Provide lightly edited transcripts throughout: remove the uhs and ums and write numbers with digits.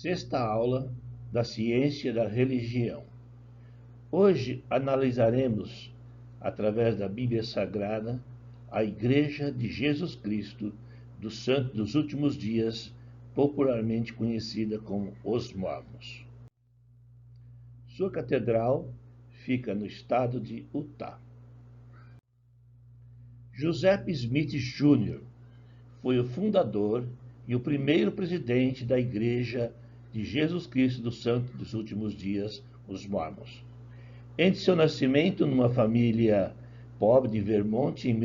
Sexta aula da ciência da religião. Hoje analisaremos, através da Bíblia Sagrada, a Igreja de Jesus Cristo dos Santos dos Últimos Dias, popularmente conhecida como os Mormons. Sua catedral fica no estado de Utah. Joseph Smith Jr. foi o fundador e o primeiro presidente da Igreja de Jesus Cristo dos Santos dos Últimos Dias, os Mormons. Entre seu nascimento numa família pobre de Vermont em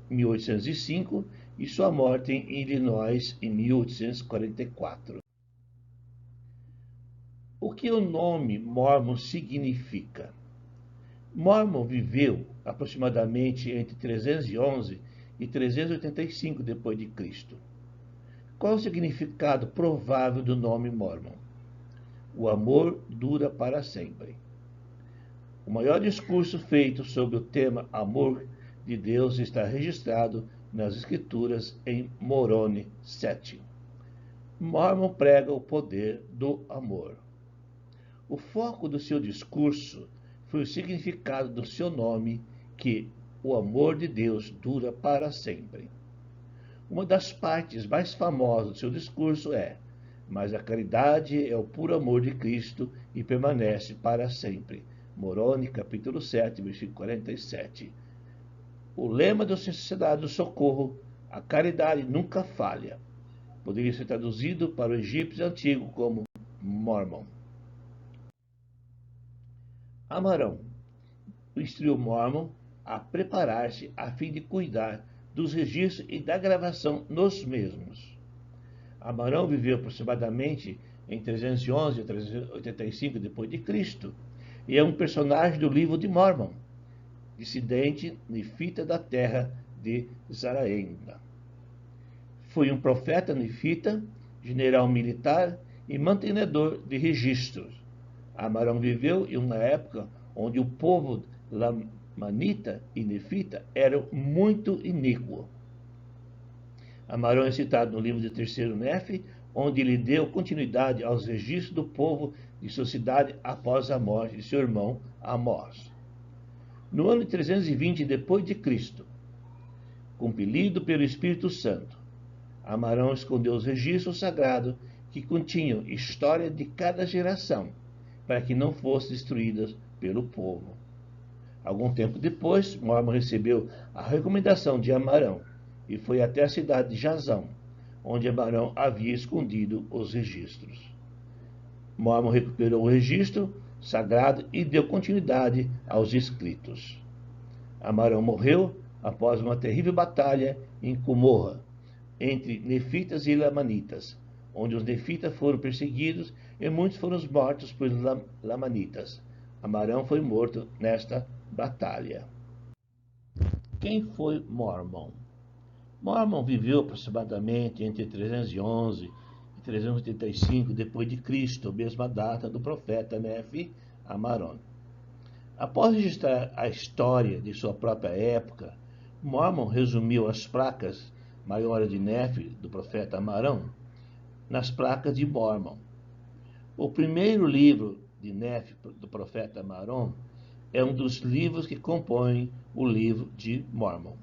1805 e sua morte em Illinois em 1844. O que o nome Mormon significa? Mormon viveu aproximadamente entre 311 e 385 d.C. Qual o significado provável do nome Mormon? O amor dura para sempre. O maior discurso feito sobre o tema amor de Deus está registrado nas Escrituras em Moroni 7. Mormon prega o poder do amor. O foco do seu discurso foi o significado do seu nome, que o amor de Deus dura para sempre. Uma das partes mais famosas do seu discurso é: mas a caridade é o puro amor de Cristo e permanece para sempre. Moroni, capítulo 7, versículo 47. O lema da Sociedade do Socorro, a caridade nunca falha, poderia ser traduzido para o egípcio antigo como Mormon. Amarão instruiu Mormon a preparar-se a fim de cuidar dos registros e da gravação nos mesmos. Amarão viveu aproximadamente em 311 a 385 d.C. e é um personagem do livro de Mormon, dissidente nefita da terra de Zaraenda. Foi um profeta nefita, general militar e mantenedor de registros. Amarão viveu em uma época onde o povo lamanita e nefita eram muito iníquo. Amarão é citado no livro de 3º Nefe, onde ele deu continuidade aos registros do povo de sua cidade após a morte de seu irmão Amós. No ano 320 d.C., compelido pelo Espírito Santo, Amarão escondeu os registros sagrados que continham história de cada geração, para que não fossem destruídas pelo povo. Algum tempo depois, Mormon recebeu a recomendação de Amarão e foi até a cidade de Jazão, onde Amarão havia escondido os registros. Mormon recuperou o registro sagrado e deu continuidade aos escritos. Amarão morreu após uma terrível batalha em Cumorra, entre nefitas e lamanitas, onde os nefitas foram perseguidos e muitos foram mortos por lamanitas. Amarão foi morto nesta batalha. Quem foi Mormon? Mormon viveu aproximadamente entre 311 e 385 d.C., mesma data do profeta Nefe Amarão. Após registrar a história de sua própria época, Mormon resumiu as placas maiores de Nefe, do profeta Amarão, nas placas de Mormon. O primeiro livro de Nefe, do profeta Amarão, é um dos livros que compõem o livro de Mormon.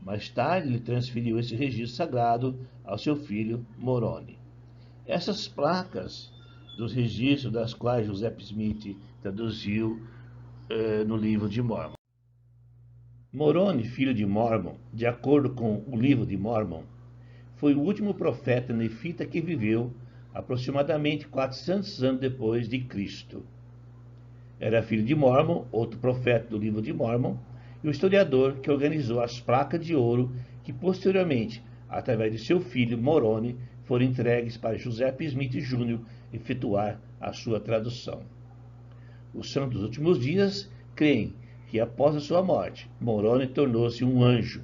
Mais tarde, ele transferiu esse registro sagrado ao seu filho Moroni. Essas placas dos registros das quais Joseph Smith traduziu no livro de Mormon. Moroni, filho de Mormon, de acordo com o livro de Mormon, foi o último profeta nefita que viveu aproximadamente 400 anos depois de Cristo. Era filho de Mormon, outro profeta do livro de Mormon, e o historiador que organizou as placas de ouro que posteriormente, através de seu filho Moroni, foram entregues para Joseph Smith Jr. efetuar a sua tradução. Os santos dos últimos dias creem que após a sua morte, Moroni tornou-se um anjo,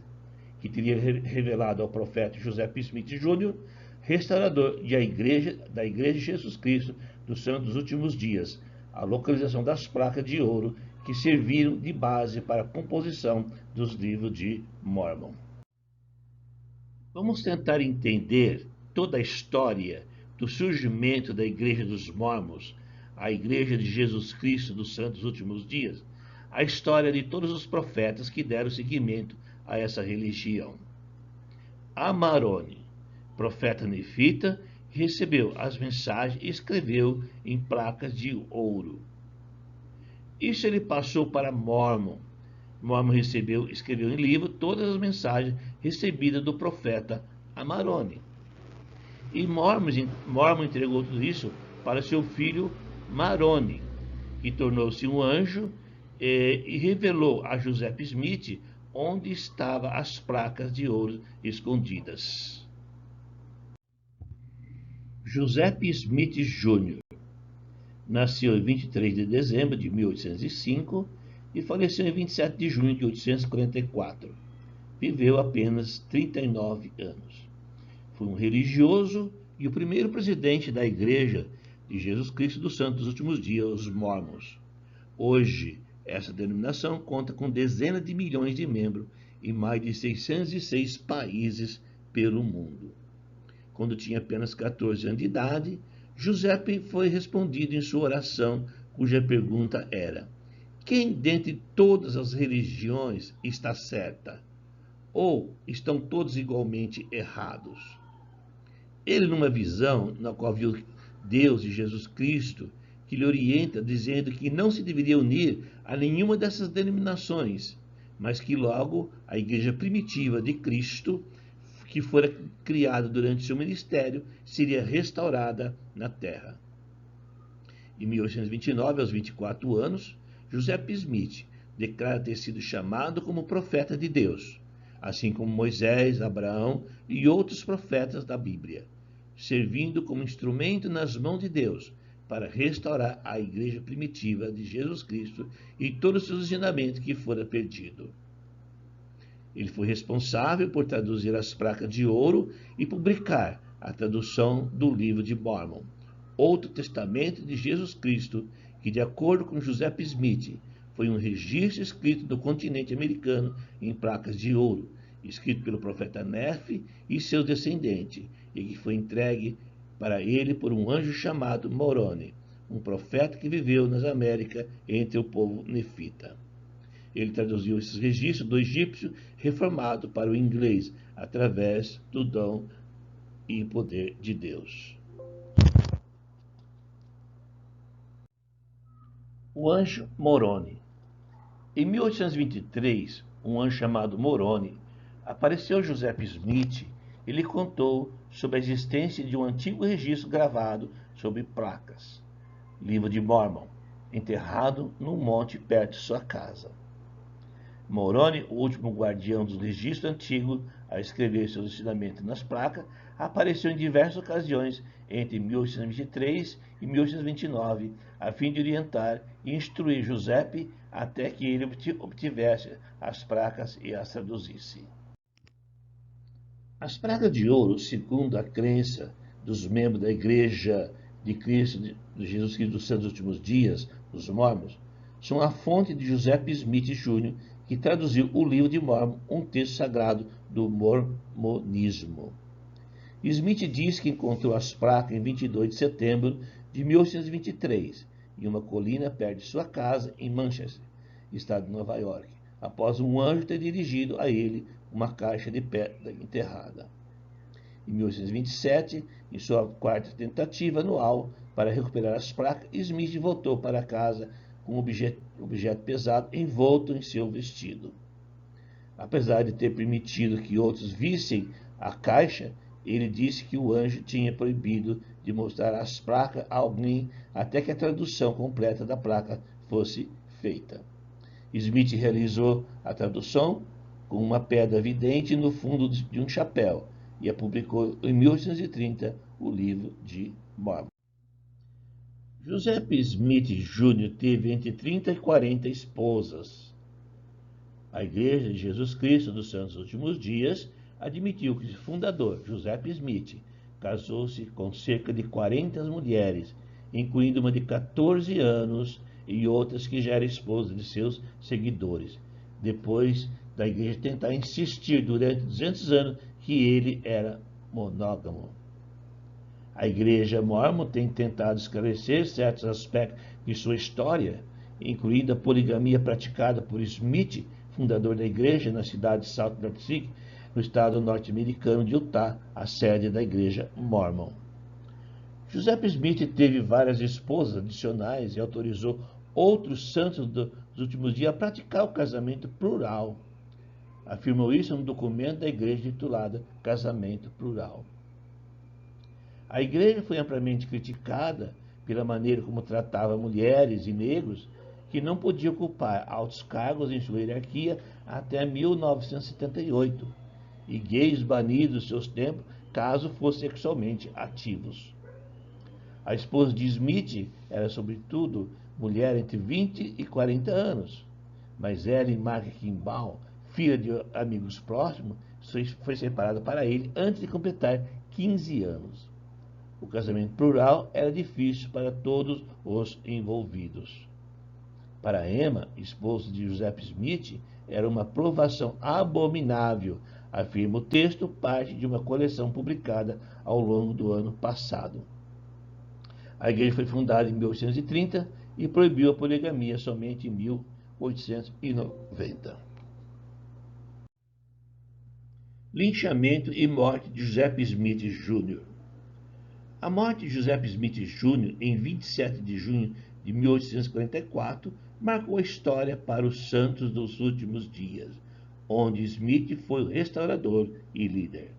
que teria revelado ao profeta Joseph Smith Jr., restaurador da Igreja de Jesus Cristo dos Santos dos Últimos Dias, a localização das placas de ouro que serviram de base para a composição dos livros de Mormon. Vamos tentar entender toda a história do surgimento da Igreja dos Mórmons, a Igreja de Jesus Cristo dos Santos Últimos Dias, a história de todos os profetas que deram seguimento a essa religião. Amarone, profeta nefita, recebeu as mensagens e escreveu em placas de ouro. Isso ele passou para Mormon. Mormon escreveu em livro todas as mensagens recebidas do profeta Amarone. E Mormon entregou tudo isso para seu filho Maroni, que tornou-se um anjo e revelou a Joseph Smith onde estavam as placas de ouro escondidas. Joseph Smith Jr. nasceu em 23 de dezembro de 1805 e faleceu em 27 de junho de 1844. Viveu apenas 39 anos. Foi um religioso e o primeiro presidente da Igreja de Jesus Cristo dos Santos dos Últimos Dias, os Mormons. Hoje, essa denominação conta com dezenas de milhões de membros em mais de 606 países pelo mundo. Quando tinha apenas 14 anos de idade, José foi respondido em sua oração, cuja pergunta era: quem dentre todas as religiões está certa? Ou estão todos igualmente errados? Ele, numa visão na qual viu Deus e Jesus Cristo, que lhe orienta, dizendo que não se deveria unir a nenhuma dessas denominações, mas que logo a igreja primitiva de Cristo, que fora criada durante seu ministério, seria restaurada na terra. Em 1829, aos 24 anos, Joseph Smith declara ter sido chamado como profeta de Deus, assim como Moisés, Abraão e outros profetas da Bíblia, servindo como instrumento nas mãos de Deus para restaurar a igreja primitiva de Jesus Cristo e todos os seus ensinamentos que fora perdido. Ele foi responsável por traduzir as placas de ouro e publicar a tradução do livro de Mormon, outro testamento de Jesus Cristo, que, de acordo com Joseph Smith, foi um registro escrito do continente americano em placas de ouro, escrito pelo profeta Nefe e seus descendentes, e que foi entregue para ele por um anjo chamado Moroni, um profeta que viveu nas Américas entre o povo nefita. Ele traduziu esses registros do egípcio reformado para o inglês, através do dom e poder de Deus. O anjo Moroni. Em 1823, um anjo chamado Moroni apareceu a Joseph Smith e lhe contou sobre a existência de um antigo registro gravado sobre placas, livro de Mormon, enterrado num monte perto de sua casa. Moroni, o último guardião dos registros antigos a escrever seus ensinamentos nas placas, apareceu em diversas ocasiões entre 1823 e 1829, a fim de orientar e instruir Joseph até que ele obtivesse as placas e as traduzisse. As placas de ouro, segundo a crença dos membros da Igreja de Cristo de Jesus Cristo dos Santos Últimos Dias, os Mormons, são a fonte de Joseph Smith Jr., que traduziu o livro de Mormon, um texto sagrado do mormonismo. Smith diz que encontrou as placas em 22 de setembro de 1823, em uma colina perto de sua casa em Manchester, estado de Nova York, após um anjo ter dirigido a ele uma caixa de pedra enterrada. Em 1827, em sua quarta tentativa anual para recuperar as placas, Smith voltou para casa com um objeto pesado envolto em seu vestido. Apesar de ter permitido que outros vissem a caixa, ele disse que o anjo tinha proibido de mostrar as placas a alguém até que a tradução completa da placa fosse feita. Smith realizou a tradução com uma pedra vidente no fundo de um chapéu e a publicou em 1830, o livro de Mormon. Joseph Smith Jr. teve entre 30 e 40 esposas. A Igreja de Jesus Cristo dos Santos Últimos Dias admitiu que o fundador, Joseph Smith, casou-se com cerca de 40 mulheres, incluindo uma de 14 anos e outras que já era esposa de seus seguidores, depois da Igreja tentar insistir durante 200 anos que ele era monógamo. A Igreja Mórmon tem tentado esclarecer certos aspectos de sua história, incluindo a poligamia praticada por Smith, fundador da igreja na cidade de Salt Lake City, no estado norte-americano de Utah, a sede da Igreja Mórmon. Joseph Smith teve várias esposas adicionais e autorizou outros santos dos últimos dias a praticar o casamento plural. Afirmou isso num documento da igreja titulado Casamento Plural. A igreja foi amplamente criticada pela maneira como tratava mulheres e negros que não podiam ocupar altos cargos em sua hierarquia até 1978, e gays banidos dos seus templos caso fossem sexualmente ativos. A esposa de Smith era, sobretudo, mulher entre 20 e 40 anos, mas Ellen Mark Kimball, filha de amigos próximos, foi separada para ele antes de completar 15 anos. O casamento plural era difícil para todos os envolvidos. Para Emma, esposa de Joseph Smith, era uma provação abominável, afirma o texto, parte de uma coleção publicada ao longo do ano passado. A igreja foi fundada em 1830 e proibiu a poligamia somente em 1890. Linchamento e morte de Joseph Smith Jr. A morte de Joseph Smith Jr. em 27 de junho de 1844 marcou a história para os santos dos últimos dias, onde Smith foi o restaurador e líder.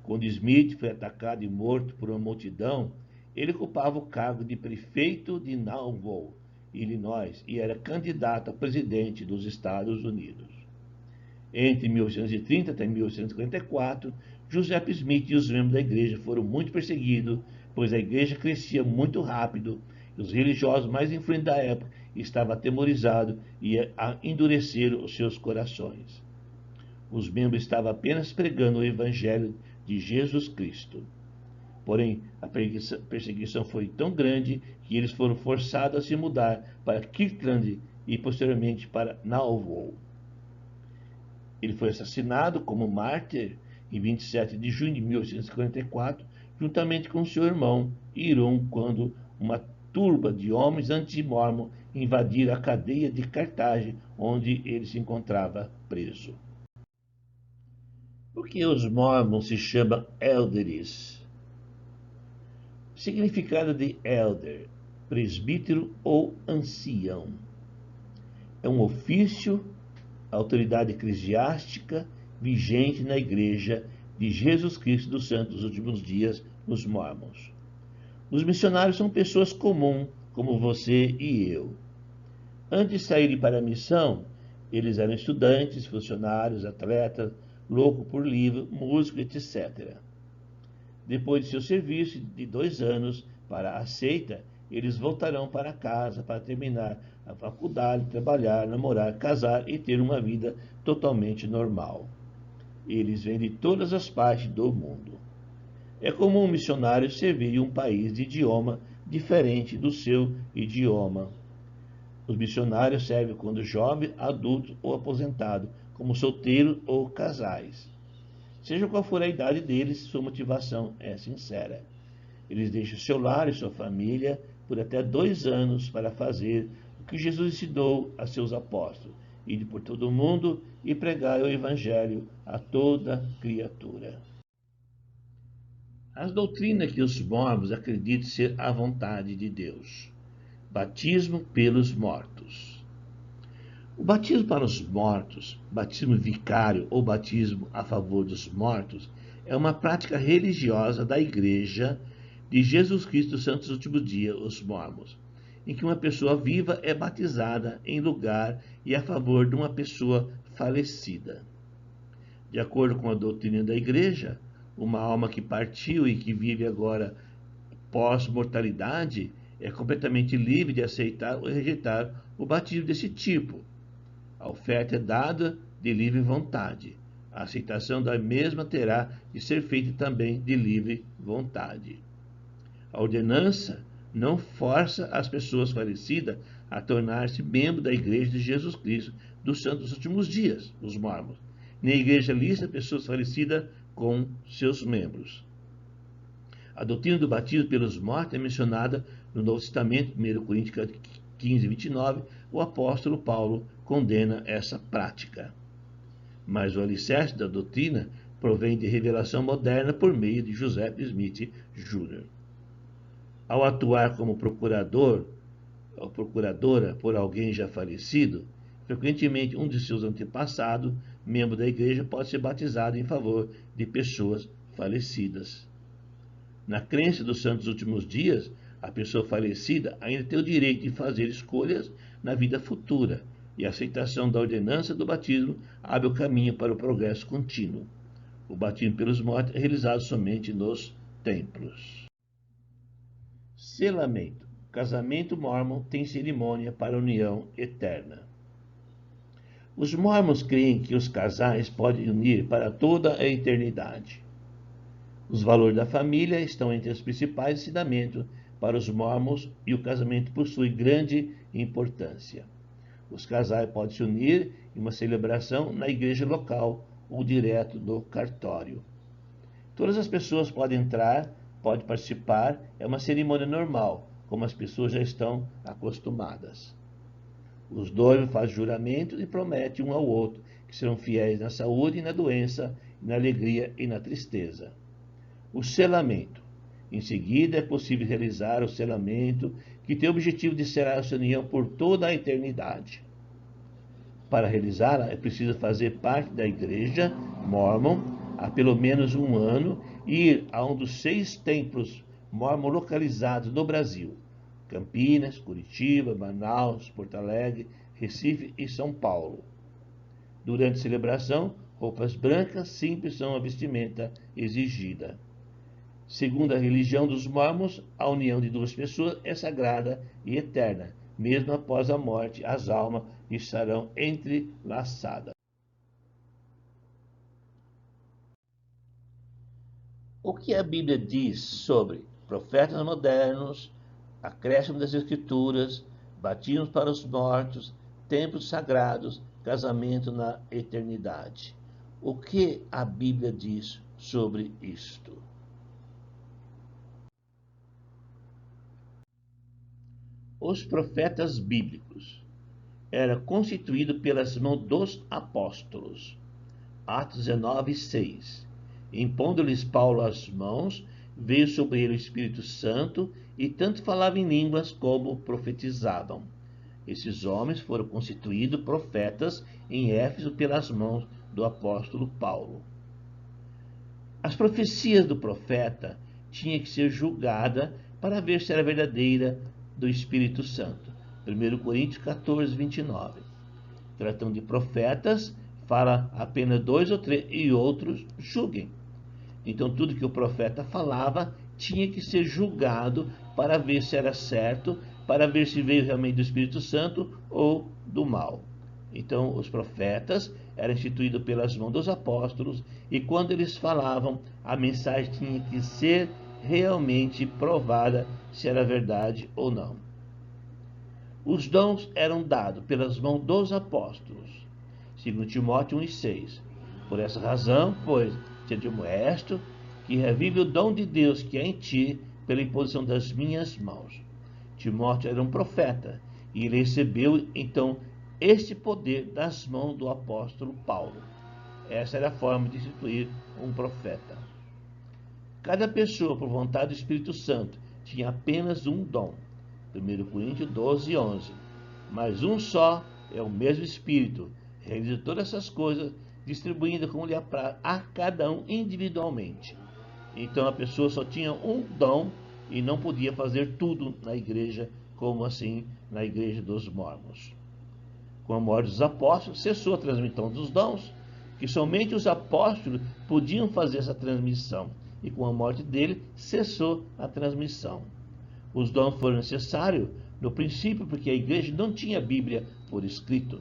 Quando Smith foi atacado e morto por uma multidão, ele ocupava o cargo de prefeito de Nauvoo, Illinois, e era candidato a presidente dos Estados Unidos. Entre 1830 até 1854, Joseph Smith e os membros da igreja foram muito perseguidos, pois a igreja crescia muito rápido e os religiosos mais influentes da época estavam atemorizados e endureceram os seus corações. Os membros estavam apenas pregando o evangelho de Jesus Cristo. Porém, a perseguição foi tão grande que eles foram forçados a se mudar para Kirtland e posteriormente para Nauvoo. Ele foi assassinado como mártir em 27 de junho de 1854, juntamente com seu irmão Hiram, quando uma turba de homens anti-mormon invadiram a cadeia de Cartagem, onde ele se encontrava preso. Por que os mormons se chamam elders? Significado de elder, presbítero ou ancião. É um ofício, autoridade eclesiástica vigente na Igreja de Jesus Cristo dos Santos dos Últimos Dias, os mormons. Os missionários são pessoas comuns, como você e eu. Antes de saírem para a missão, eles eram estudantes, funcionários, atletas, loucos por livro, músicos, etc. Depois de seu serviço de 2 anos para a seita, eles voltarão para casa para terminar a faculdade, trabalhar, namorar, casar e ter uma vida totalmente normal. Eles vêm de todas as partes do mundo. É comum um missionário servir em um país de idioma diferente do seu idioma. Os missionários servem quando jovens, adultos ou aposentados, como solteiros ou casais. Seja qual for a idade deles, sua motivação é sincera. Eles deixam seu lar e sua família por até 2 anos para fazer o que Jesus ensinou a seus apóstolos, ir por todo o mundo e pregar o Evangelho a toda criatura. As doutrinas que os mormons acreditam ser a vontade de Deus. Batismo pelos mortos. O batismo para os mortos, batismo vicário ou batismo a favor dos mortos, é uma prática religiosa da Igreja de Jesus Cristo dos Santos dos Últimos Dias, os mormons, em que uma pessoa viva é batizada em lugar e a favor de uma pessoa falecida. De acordo com a doutrina da Igreja, uma alma que partiu e que vive agora pós-mortalidade é completamente livre de aceitar ou rejeitar o batismo desse tipo. A oferta é dada de livre vontade. A aceitação da mesma terá de ser feita também de livre vontade. A ordenança não força as pessoas falecidas a tornar-se membro da Igreja de Jesus Cristo dos Santos dos Últimos Dias, os mormons. Nem a Igreja lista pessoas falecidas com seus membros. A doutrina do batismo pelos mortos é mencionada no Novo Testamento, 1 Coríntios 15, 29. O apóstolo Paulo condena essa prática. Mas o alicerce da doutrina provém de revelação moderna por meio de Joseph Smith Jr. Ao atuar como procurador ou procuradora por alguém já falecido, frequentemente um de seus antepassados, membro da igreja, pode ser batizado em favor de pessoas falecidas. Na crença dos santos últimos dias, a pessoa falecida ainda tem o direito de fazer escolhas na vida futura, e a aceitação da ordenança do batismo abre o caminho para o progresso contínuo. O batismo pelos mortos é realizado somente nos templos. Selamento. Casamento mórmon tem cerimônia para a união eterna. Os mórmons creem que os casais podem unir para toda a eternidade. Os valores da família estão entre os principais ensinamentos para os mórmons e o casamento possui grande importância. Os casais podem se unir em uma celebração na igreja local ou direto no cartório. Todas as pessoas podem entrar, podem participar, é uma cerimônia normal, como as pessoas já estão acostumadas. Os noivos fazem juramento e prometem um ao outro que serão fiéis na saúde e na doença, na alegria e na tristeza. O selamento. Em seguida, é possível realizar o selamento, que tem o objetivo de selar essa união por toda a eternidade. Para realizá-la, é preciso fazer parte da igreja mórmon há pelo menos um ano e ir a um dos 6 templos mórmon localizados no Brasil: Campinas, Curitiba, Manaus, Porto Alegre, Recife e São Paulo. Durante a celebração, roupas brancas simples são a vestimenta exigida. Segundo a religião dos mórmons, a união de duas pessoas é sagrada e eterna. Mesmo após a morte, as almas estarão entrelaçadas. O que a Bíblia diz sobre profetas modernos, acréscimo das Escrituras, batismos para os mortos, templos sagrados, casamento na eternidade? O que a Bíblia diz sobre isto? Os profetas bíblicos era constituído pelas mãos dos apóstolos. Atos 19, 6. Impondo-lhes Paulo as mãos, veio sobre ele o Espírito Santo, e tanto falavam em línguas como profetizavam. Esses homens foram constituídos profetas em Éfeso pelas mãos do apóstolo Paulo. As profecias do profeta tinham que ser julgadas para ver se era verdadeira do Espírito Santo. 1 Coríntios 14, 29. Tratando de profetas, fala apenas 2 ou 3 e outros julguem. Então tudo que o profeta falava tinha que ser julgado para ver se era certo, para ver se veio realmente do Espírito Santo ou do mal. Então os profetas eram instituídos pelas mãos dos apóstolos, e quando eles falavam, a mensagem tinha que ser realmente provada se era verdade ou não. Os dons eram dados pelas mãos dos apóstolos, segundo Timóteo 1,6. Por essa razão, pois, te admoesto que revive o dom de Deus que é em ti pela imposição das minhas mãos. Timóteo era um profeta, e ele recebeu, então, este poder das mãos do apóstolo Paulo. Essa era a forma de instituir um profeta. Cada pessoa, por vontade do Espírito Santo, tinha apenas um dom. 1 Coríntios 12, 11. Mas um só é o mesmo Espírito, realiza todas essas coisas, distribuindo como lhe apraz a cada um individualmente. Então a pessoa só tinha um dom e não podia fazer tudo na igreja, como assim na igreja dos mórmons. Com a morte dos apóstolos, cessou a transmissão dos dons, que somente os apóstolos podiam fazer essa transmissão, e com a morte dele, cessou a transmissão. Os dons foram necessários no princípio porque a igreja não tinha Bíblia por escrito.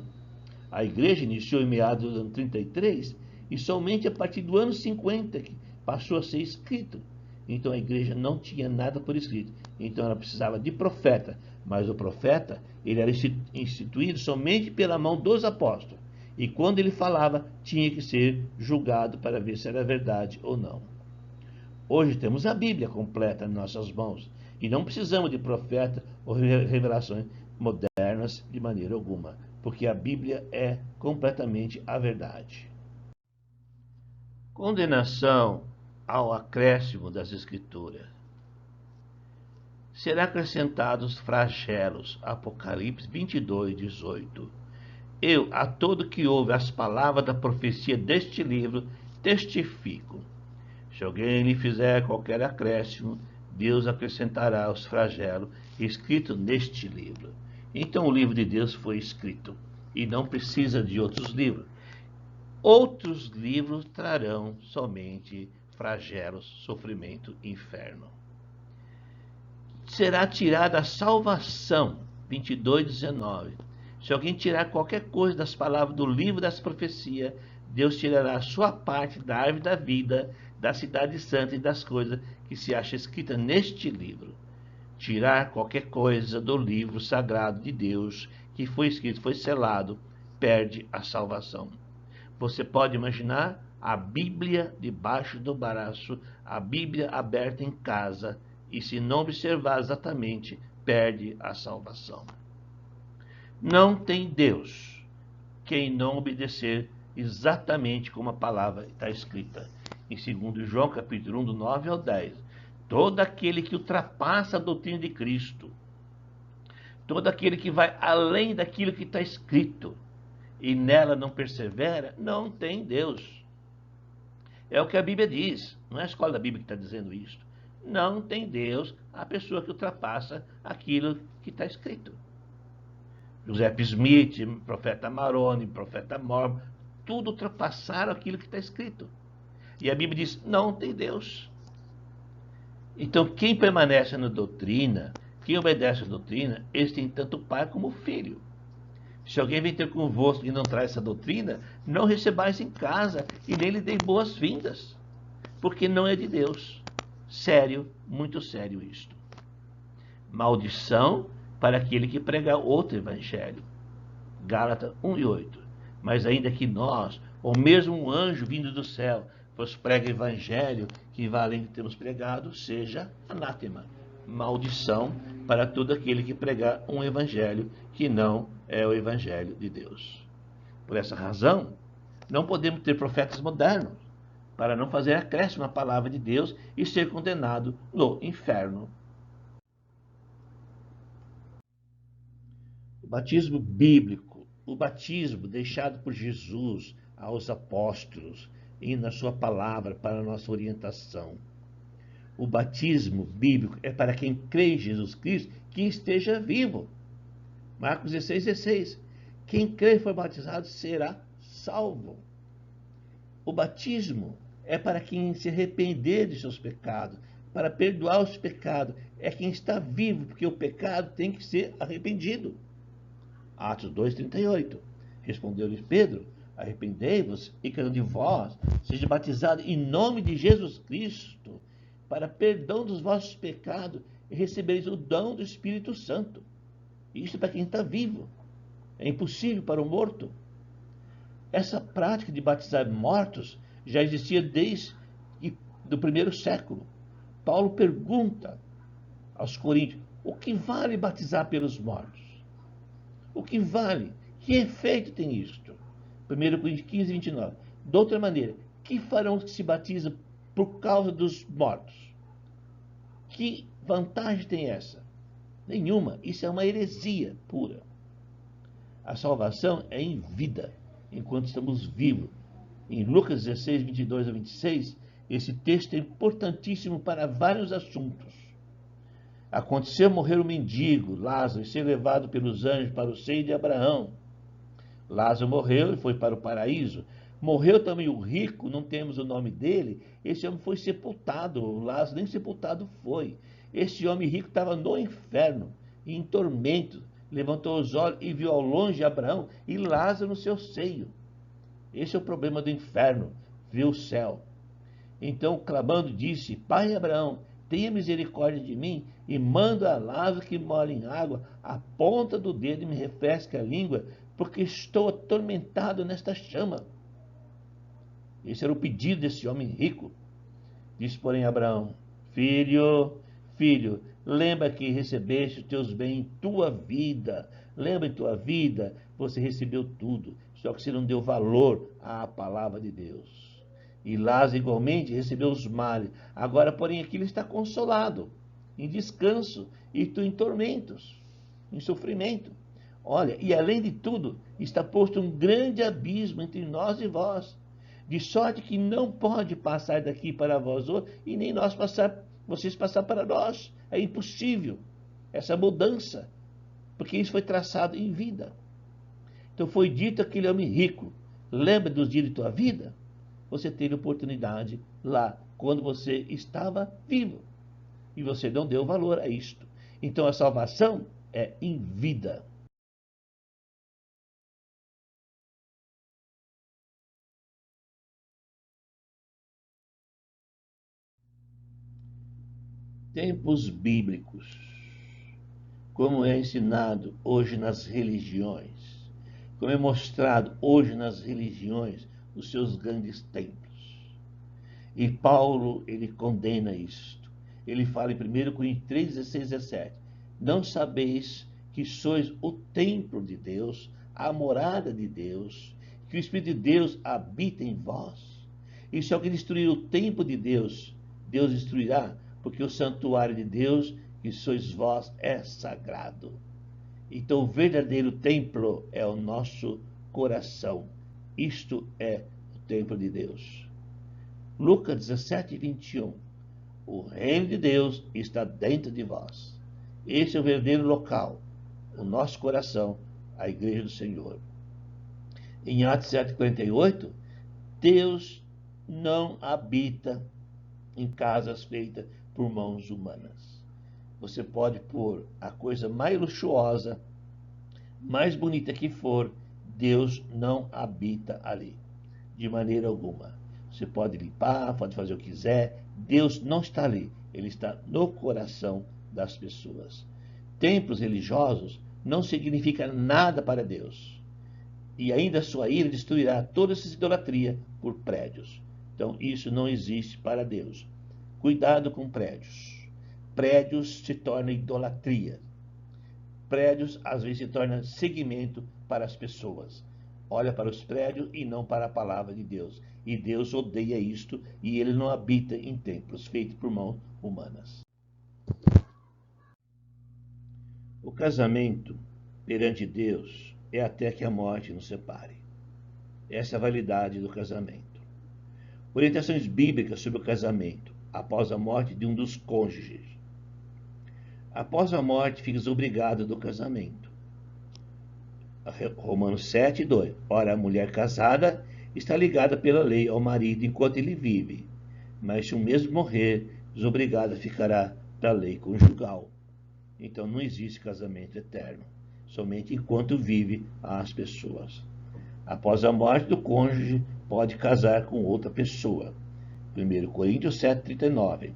A igreja iniciou em meados do ano 33 e somente a partir do ano 50 que passou a ser escrito. Então a igreja não tinha nada por escrito. Então ela precisava de profeta, mas o profeta ele era instituído somente pela mão dos apóstolos. E quando ele falava, tinha que ser julgado para ver se era verdade ou não. Hoje temos a Bíblia completa em nossas mãos e não precisamos de profeta ou revelações modernas de maneira alguma, porque a Bíblia é completamente a verdade. Condenação ao acréscimo das Escrituras. Será acrescentados flagelos. Apocalipse 22, 18. Eu, a todo que ouve as palavras da profecia deste livro, testifico. Se alguém lhe fizer qualquer acréscimo, Deus acrescentará os flagelos escritos neste livro. Então o livro de Deus foi escrito e não precisa de outros livros. Outros livros trarão somente flagelos, sofrimento e inferno. Será tirada a salvação, 22, 19. Se alguém tirar qualquer coisa das palavras do livro das profecias, Deus tirará a sua parte da árvore da vida, da cidade santa e das coisas que se acham escritas neste livro. Tirar qualquer coisa do livro sagrado de Deus que foi escrito, foi selado, perde a salvação. Você pode imaginar a Bíblia debaixo do braço, a Bíblia aberta em casa, e se não observar exatamente, perde a salvação. Não tem Deus quem não obedecer exatamente como a palavra está escrita. Em 2 João, capítulo 1, do 9 ao 10. Todo aquele que ultrapassa a doutrina de Cristo, todo aquele que vai além daquilo que está escrito, e nela não persevera, não tem Deus. É o que a Bíblia diz, não é a escola da Bíblia que está dizendo isso. Não tem Deus a pessoa que ultrapassa aquilo que está escrito. José Smith, profeta Maroni, profeta Mormon, tudo ultrapassaram aquilo que está escrito. E a Bíblia diz, não tem Deus. Então quem permanece na doutrina, quem obedece à doutrina, esse tem tanto pai como filho. Se alguém vem ter convosco e não traz essa doutrina, não recebais em casa e nem lhe dei boas-vindas, porque não é de Deus. Sério, muito sério isto. Maldição para aquele que prega outro evangelho. Gálatas 1 e 8. Mas ainda que nós, ou mesmo um anjo vindo do céu, vos prega evangelho que vai além que temos pregado, seja anátema. Maldição para todo aquele que pregar um evangelho que não é o evangelho de Deus. Por essa razão, não podemos ter profetas modernos, para não fazer acréscimo à palavra de Deus e ser condenado no inferno. O batismo bíblico, o batismo deixado por Jesus aos apóstolos e na sua palavra para a nossa orientação. O batismo bíblico é para quem crê em Jesus Cristo que esteja vivo. Marcos 16, 16. Quem crê e for batizado será salvo. O batismo é para quem se arrepender de seus pecados, para perdoar os pecados. É quem está vivo, porque o pecado tem que ser arrependido. Atos 2,38. Respondeu-lhes Pedro, arrependei-vos e cada um de vós seja batizado em nome de Jesus Cristo, para perdão dos vossos pecados, e recebereis o dom do Espírito Santo. Isso é para quem está vivo. É impossível para o morto. Essa prática de batizar mortos já existia desde o primeiro século. Paulo pergunta aos coríntios, o que vale batizar pelos mortos? O que vale? Que efeito tem isto? 1 Coríntios 15, 29. De outra maneira, que farão os que se batizam por causa dos mortos? Que vantagem tem essa? Nenhuma. Isso é uma heresia pura. A salvação é em vida, enquanto estamos vivos. Em Lucas 16, 22 a 26, esse texto é importantíssimo para vários assuntos. Aconteceu morrer o mendigo, Lázaro, e ser levado pelos anjos para o seio de Abraão. Lázaro morreu e foi para o paraíso. Morreu também o rico, não temos o nome dele. Esse homem foi sepultado, o Lázaro nem sepultado foi. Esse homem rico estava no inferno, em tormento. Levantou os olhos e viu ao longe Abraão e Lázaro no seu seio. Esse é o problema do inferno, ver o céu. Então, clamando, disse, Pai Abraão, tenha misericórdia de mim e manda a Lázaro que mora em água a ponta do dedo e me refresque a língua, porque estou atormentado nesta chama. Esse era o pedido desse homem rico. Disse, porém, Abraão: Filho, filho, lembra que recebeste os teus bens em tua vida. Lembra em tua vida, você recebeu tudo, só que você não deu valor à palavra de Deus. E Lázaro igualmente recebeu os males. Agora, porém, aqui ele está consolado, em descanso, e tu em tormentos, em sofrimento. Olha, e além de tudo, está posto um grande abismo entre nós e vós, de sorte que não pode passar daqui para vós outros, e nem nós passar, vocês passar para nós. É impossível essa mudança, porque isso foi traçado em vida. Então foi dito aquele homem rico: lembra dos dias de tua vida? Você teve oportunidade lá, quando você estava vivo, e você não deu valor a isto. Então a salvação é em vida. Tempos bíblicos, como é ensinado hoje nas religiões, como é mostrado hoje nas religiões, os seus grandes templos. E Paulo, ele condena isto. Ele fala em 1 Coríntios 3, 16, 17. Não sabeis que sois o templo de Deus, a morada de Deus, que o Espírito de Deus habita em vós? E se alguém destruir o templo de Deus, Deus destruirá, porque o santuário de Deus, que sois vós, é sagrado. Então o verdadeiro templo é o nosso coração. Isto é o templo de Deus. Lucas 17, 21. O reino de Deus está dentro de vós. Esse é o verdadeiro local, o nosso coração, a igreja do Senhor. Em Atos 7, 48, Deus não habita em casas feitas por mãos humanas. Você pode pôr a coisa mais luxuosa, mais bonita que for, Deus não habita ali, de maneira alguma. Você pode limpar, pode fazer o que quiser, Deus não está ali, ele está no coração das pessoas. Templos religiosos não significam nada para Deus. E ainda a sua ira destruirá toda essa idolatria por prédios. Então isso não existe para Deus. Cuidado com prédios. Prédios se tornam idolatria. Prédios às vezes se tornam seguimento para as pessoas. Olha para os prédios e não para a palavra de Deus. E Deus odeia isto, e ele não habita em templos feitos por mãos humanas. O casamento perante Deus é até que a morte nos separe. Essa é a validade do casamento. Orientações bíblicas sobre o casamento após a morte de um dos cônjuges. Após a morte, ficas obrigado do casamento. Romanos 7, 2. Ora, a mulher casada está ligada pela lei ao marido enquanto ele vive, mas se o mesmo morrer, desobrigada ficará da lei conjugal. Então não existe casamento eterno, somente enquanto vive as pessoas. Após a morte do cônjuge, pode casar com outra pessoa. 1 Coríntios 7, 39.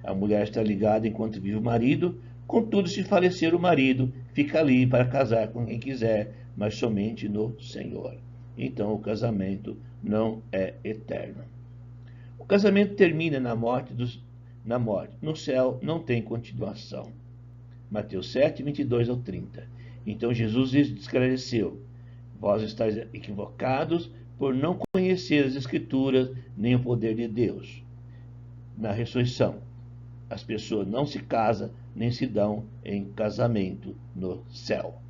A mulher está ligada enquanto vive o marido, contudo, se falecer o marido, fica livre para casar com quem quiser, mas somente no Senhor. Então o casamento não é eterno. O casamento termina na morte. No céu não tem continuação. Mateus 7, 22 ao 30. Então Jesus esclareceu: vós estáis equivocados por não conhecer as Escrituras nem o poder de Deus. Na ressurreição, as pessoas não se casam nem se dão em casamento no céu.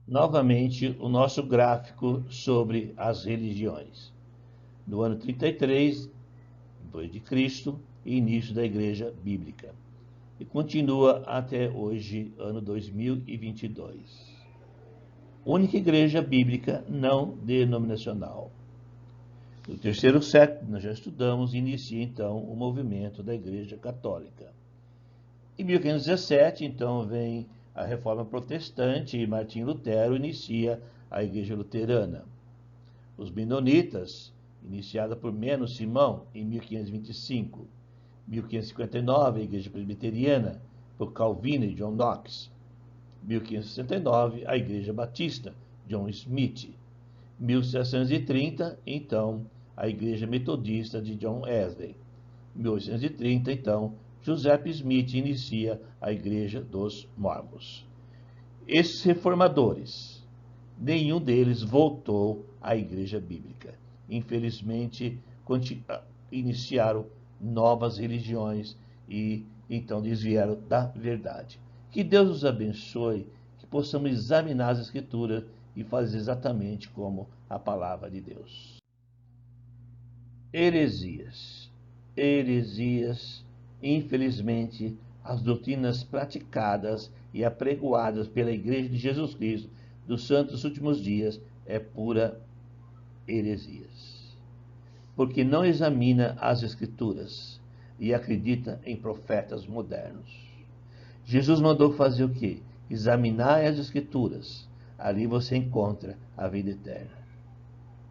Novamente, o nosso gráfico sobre as religiões. No ano 33, depois de Cristo, e início da Igreja Bíblica. E continua até hoje, ano 2022. Única Igreja Bíblica não denominacional. No terceiro século, nós já estudamos, inicia então o movimento da Igreja Católica. Em 1517, então, vem a Reforma Protestante e Martim Lutero inicia a Igreja Luterana. Os Menonitas, iniciada por Menos Simão em 1525. 1559, a Igreja Presbiteriana, por Calvino e John Knox. 1569, a Igreja Batista, John Smith. 1730, então, a Igreja Metodista de John Wesley. Em 1830, então, Joseph Smith inicia a Igreja dos Mormons. Esses reformadores, nenhum deles voltou à Igreja Bíblica. Infelizmente, iniciaram novas religiões e então desviaram da verdade. Que Deus nos abençoe, que possamos examinar as Escrituras e fazer exatamente como a palavra de Deus. Heresias. Heresias, infelizmente, as doutrinas praticadas e apregoadas pela Igreja de Jesus Cristo dos Santos Últimos Dias é pura heresias. Porque não examina as Escrituras e acredita em profetas modernos. Jesus mandou fazer o quê? Examinar as Escrituras. Ali você encontra a vida eterna.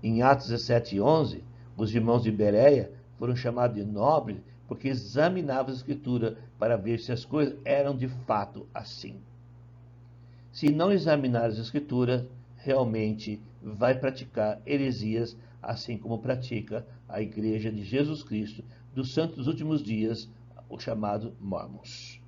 Em Atos 17:11, os irmãos de Bereia foram chamados de nobres porque examinavam as Escrituras para ver se as coisas eram de fato assim. Se não examinar as Escrituras, realmente vai praticar heresias, assim como pratica a Igreja de Jesus Cristo dos Santos Últimos Dias, o chamado Mormons.